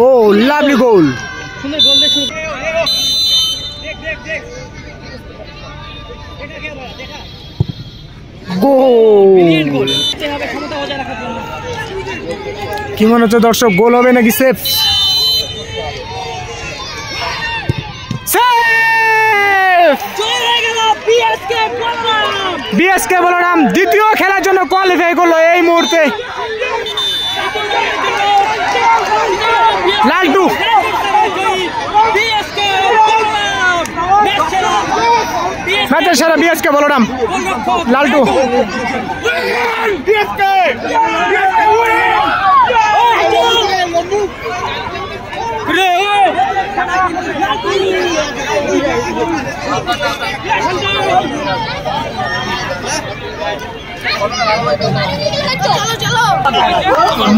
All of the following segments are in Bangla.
ও লাভলি গোল। গোল কি মনে হচ্ছে দর্শক, গোল হবে নাকি সেফ? বিএসকে বলরাম দ্বিতীয় খেলার জন্য কোয়ালিফাই করলো এই মুহূর্তে। লালটু ম্যাচের সেরা বিএসকে বলরাম লালটু।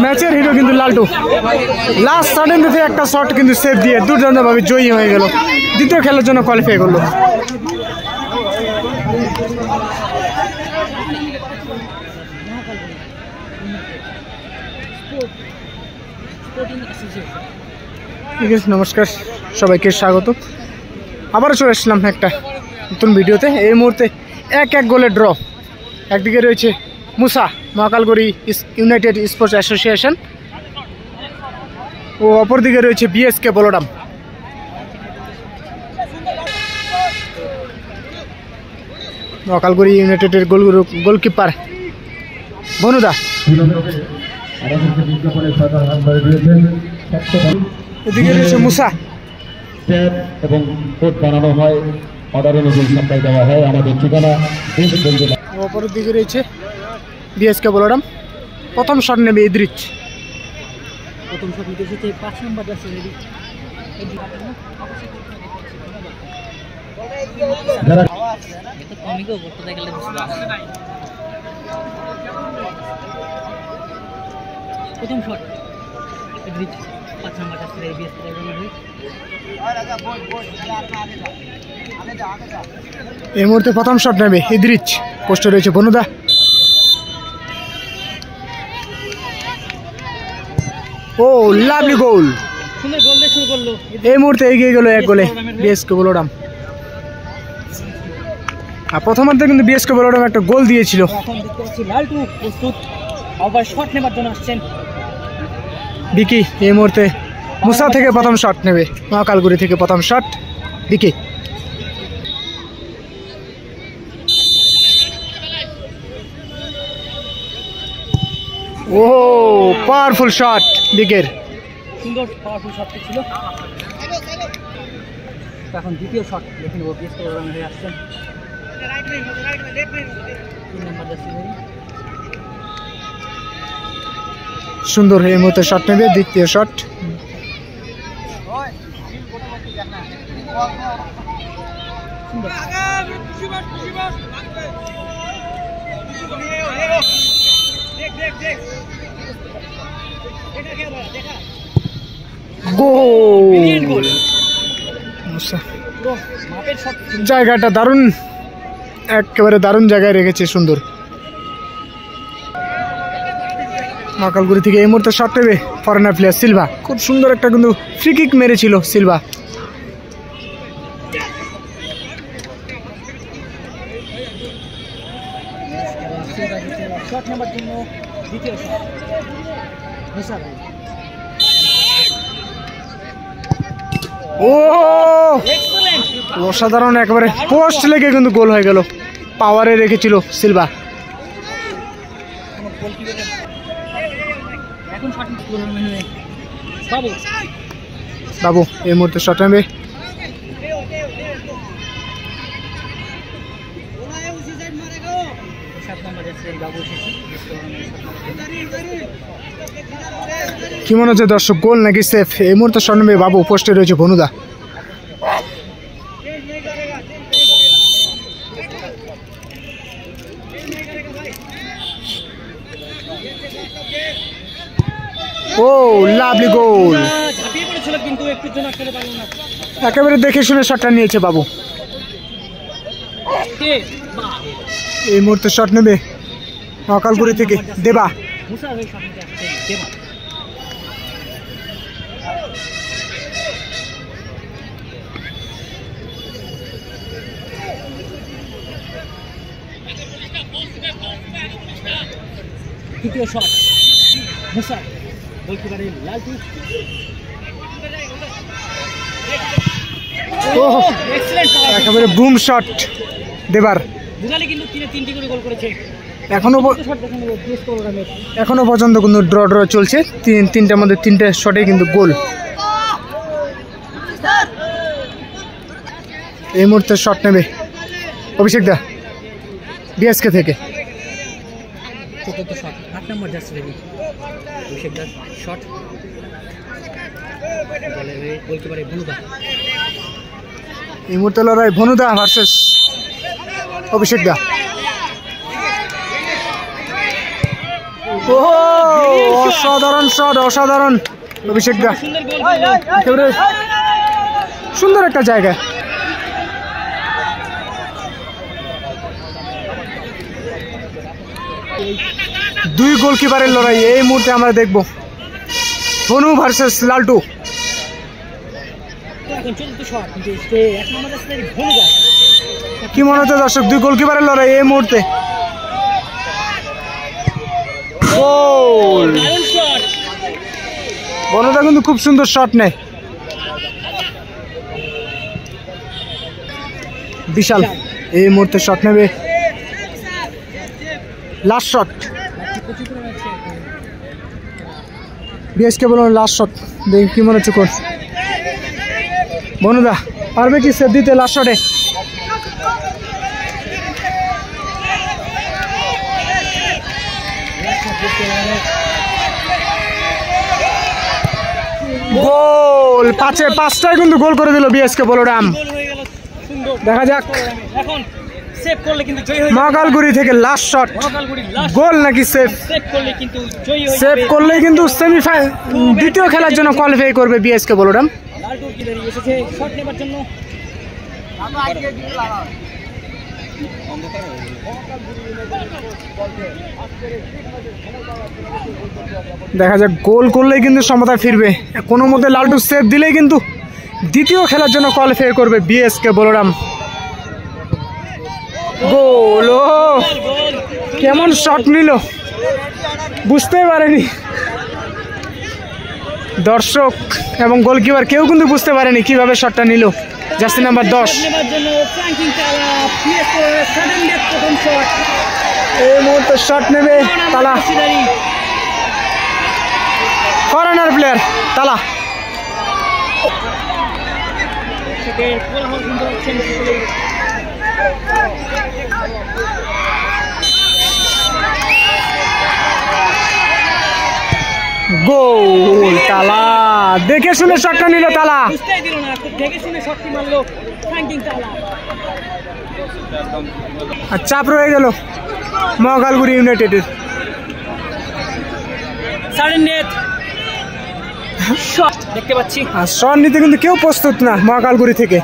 ম্যাচের হিরো কিন্তু লালটু, লাস্ট সাডেন থেকে একটা শট কিন্তু সেভ দিয়ে দুর্দান্তভাবে জয়ী হয়ে গেল, দ্বিতীয় খেলার জন্য কোয়ালিফাই করলো। ঠিক আছে, নমস্কার সবাইকে স্বাগত। আবারও চলে আসলাম একটা নতুন ভিডিওতে। এই মুহূর্তে 1-1 গোলে ড্র। একদিকে রয়েছে মুসা মহাকালগড়ি ইউনাইটেড স্পোর্টস অ্যাসোসিয়েশন ও অপরদিকে রয়েছে বিএসকে বলরাম। মহাকালগড়ি ইউনাইটেডের গোলকিপার বনুদা। এদিকে রয়েছে মুসা। এবং কোড বানানো হয়, অর্ডার অনুযায়ী সাপ্লাই দেওয়া হয়। আমাদের ঠিকানা অপরের দিকে রয়েছে বিএসকে বলরাম। প্রথম শট নেবে ইদ্রিচ। প্রথম শট নিতে এসেছে 5 নম্বর জার্সি রেডি। প্রথম শট ইদ্রিচ 5 নম্বর জার্সি রেডি বিএসকে বলরাম। এই মুহূর্তে প্রথম শট নেবে ইদ্রিচ, পোস্টে রয়েছে বনুদা। ও লাভলি গোল। সুন্দর গোল দিয়ে শুরু করলো। এই মুহূর্তে এগিয়ে গেল 1 গোলে বিএসকে বলরাম। আর প্রথমার্ধে কিন্তু বিএসকে বলরাম একটা গোল দিয়েছিল। এখন দেখতে পাচ্ছি লালটু প্রস্তুত আবার শট নেবার জন্য আসছেন। বিকি এই মুহূর্তে মুসা থেকে প্রথম শট নেবে, মহাকালগুড়ি থেকে প্রথম শট বিকি। ও পাওয়ারফুল শট বিকের, সুন্দর পাওয়ারফুল শট ছিল। এখন দ্বিতীয় শট দেখে নেব। বিএসকে বলরাম হয়ে আসছেন 3 নম্বর জার্সি রেডি। সুন্দর এই মুহূর্তে শট নেবে, দ্বিতীয় শট। গোল। জায়গাটা দারুণ, একেবারে দারুণ জায়গায় রেখেছে, সুন্দর। মহাকালগুড়ি থেকে এই মুহূর্তে শট নেবে ফরেনার প্লেয়ার সিলভা। খুব সুন্দর একটা কিন্তু ফ্রি কিক মেরেছিল সিলভা। শট নেবার জন্য দ্বিতীয় শট মুসা ভাই। ও অসাধারণ, একেবারে পোস্ট লেগে কিন্তু গোল হয়ে গেল। পাওয়ারে রেখেছিল সিলভা। বাবু এই মুহূর্তে শট নেবে। কি মনে হচ্ছে দর্শক, গোল নাকি সেফ? এই মুহূর্তে শট নেবে বাবু, পোস্টে রয়েছে বনুদা। ও লাভলি গোল। একেবারে দেখে শুনে শটটা নিয়েছে বাবু। এই মুহূর্তে শট নেবে মহাকালগুড়ি থেকে দেবা। তৃতীয় শট মুসা গোলকিপারের লালটু একেবারে বুম শট দেবার দুগালে কিন্তু তিনটি করে গোল করেছে এখনো পর্যন্ত কিন্তু ড্র চলছে তিনটার মধ্যে তিনটে শটে কিন্তু গোল এই মুহূর্তে শট নেবে অভিষেক দা বিএসকে থেকে চতুর্থ শট 8 নম্বর জার্সি রেডি অভিষেক দা শট গোলকিপারে ভনুদা এই মুহূর্তে লড়াই ভনুদা ভার্সেস অভিষেক দা অসাধারণ শট অসাধারণ অভিষেক দা একেবারে সুন্দর একটা জায়গা দুই গোলকিপারের লড়াই এই মুহূর্তে আমরা দেখব ভনু ভার্সেস লালটু কি মনে হচ্ছে দর্শক দুই গোলকিপারের লড়াই এই মুহূর্তে বনদা কিন্তু খুব সুন্দর শট নেয় বিশাল এই মুহূর্তে শট নেবে লাস্ট শট বিএসকে বলুন লাস্ট শট দেখি কি মনে হচ্ছে কোন বনদা পারবে কি সেভ দিতে লাস্ট শটে গোল পাঁচটায় কিন্তু গোল করে দিল বিএসকে বলরাম দেখা যাক এখন সেভ করলে কিন্তু জয় হয়ে মহাকালগুড়ি থেকে লাস্ট শট গোল নাকি সেভ করলে কিন্তু জয় হয়ে সেভ করলে কিন্তু সেমিফাইনাল দ্বিতীয় খেলার জন্য কোয়ালিফাই করবে বিএসকে বলরাম লালটু কি দাঁড়িয়ে এসেছে শট নেবার জন্য দেখা যাক গোল করলেই কিন্তু সমতা ফিরবে কোনো মতে লালটু সেভ দিলেই কিন্তু দ্বিতীয় খেলার জন্য কোয়ালিফাই করবে বিএসকে বলরাম গোল কেমন শট নিল বুঝতেই পারেনি দর্শক এবং গোলকিপার কেউ কিন্তু বুঝতে পারেনি কিভাবে শটটা নিল জার্সি নাম্বার 10 এই মুহূর্তে শট নেবে তালা ফরেনার প্লেয়ার তালা গোল তালা দেখে শুনে শটটা নিল তালা আর চাপ রয়ে গেল মহাকালগুড়ি ইউনাইটেডের দেখতে পাচ্ছি আর শট নিতে কিন্তু কেউ প্রস্তুত না মহাকালগুড়ি থেকে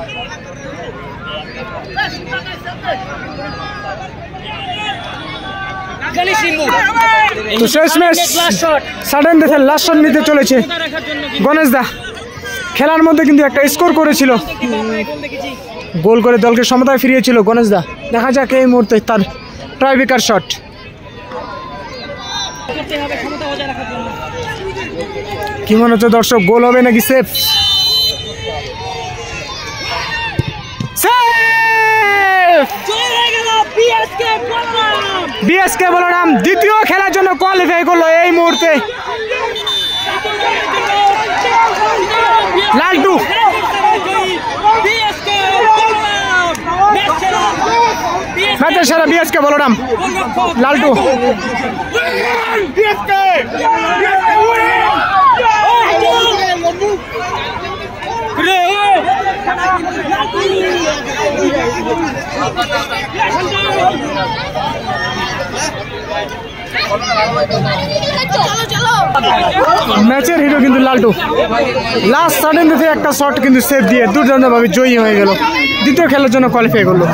তো শেষ ম্যাচ সাডেন ডেথে লাস্ট শট নিতে চলেছে গণেশ দা খেলার মধ্যে কিন্তু একটা স্কোর করেছিল গোল করে দলকে সমতায় ফিরিয়েছিল গণেশ দা দেখা যাক এই মুহূর্তে তার ট্রাইব্রেকার শট কি মনে হচ্ছে দর্শক গোল হবে নাকি সেফ বিএসকে বলরাম দ্বিতীয় খেলার জন্য কোয়ালিফাই করলো এই মুহূর্তে লালটু ম্যাচের সেরা বিএসকে বলরাম লালটু ম্যাচের হিরো কিন্তু লালটু লাস্ট সাডেন থেকে একটা শট কিন্তু সেভ দিয়ে দুর্দান্তভাবে জয়ী হয়ে গেল দ্বিতীয় খেলার জন্য কোয়ালিফাই করলো